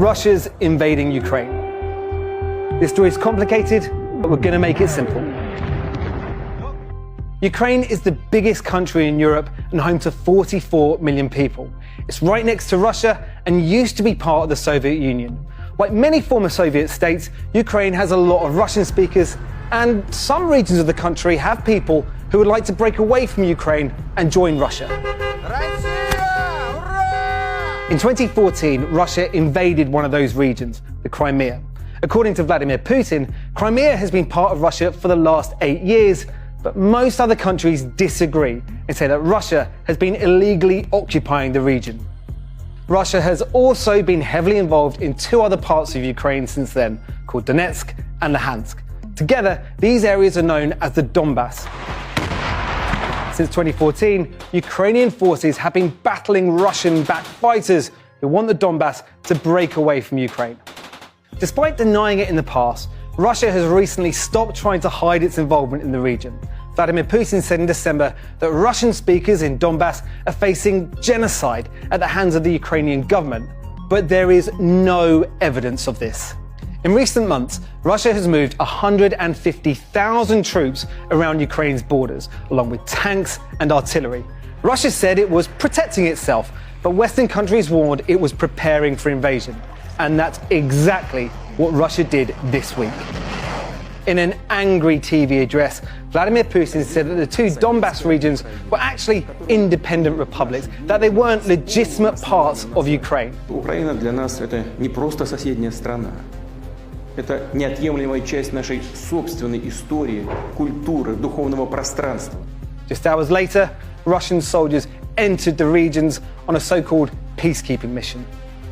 Russia's invading Ukraine. This story is complicated, but we're going to make it simple. Ukraine is the biggest country in Europe and home to 44 million people. It's right next to Russia and used to be part of the Soviet Union. Like many former Soviet states, Ukraine has a lot of Russian speakers, and some regions of the country have people who would like to break away from Ukraine and join Russia. In 2014, Russia invaded one of those regions, the Crimea. According to Vladimir Putin, Crimea has been part of Russia for the last 8 years, but most other countries disagree and say that Russia has been illegally occupying the region. Russia has also been heavily involved in 2 other parts of Ukraine since then, called Donetsk and Luhansk. Together, these areas are known as the Donbass. Since 2014, Ukrainian forces have been battling Russian-backed fighters who want the Donbass to break away from Ukraine. Despite denying it in the past, Russia has recently stopped trying to hide its involvement in the region. Vladimir Putin said in December that Russian speakers in Donbass are facing genocide at the hands of the Ukrainian government, but there is no evidence of this. In recent months, Russia has moved 150,000 troops around Ukraine's borders, along with tanks and artillery. Russia said it was protecting itself, but Western countries warned it was preparing for invasion. And that's exactly what Russia did this week. In an angry TV address, Vladimir Putin said that the 2 Donbass regions were actually independent republics, that they weren't legitimate parts of Ukraine. Украина для нас это не просто соседняя страна. Это неотъемлемая часть нашей собственной истории, культуры, духовного пространства. Just hours later, Russian soldiers entered the regions on a so-called peacekeeping mission.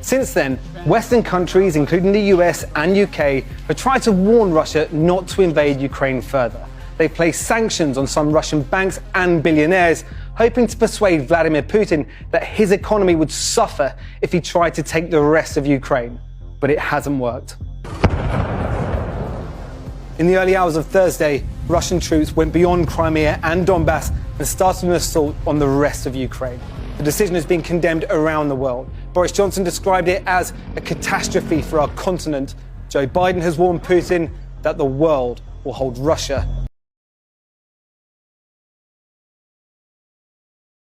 Since then, Western countries, including the US and UK, have tried to warn Russia not to invade Ukraine further. They've placed sanctions on some Russian banks and billionaires, hoping to persuade Vladimir Putin that his economy would suffer if he tried to take the rest of Ukraine. But it hasn't worked. In the early hours of Thursday, Russian troops went beyond Crimea and Donbass and started an assault on the rest of Ukraine. The decision has been condemned around the world. Boris Johnson described it as a catastrophe for our continent. Joe Biden has warned Putin that the world will hold Russia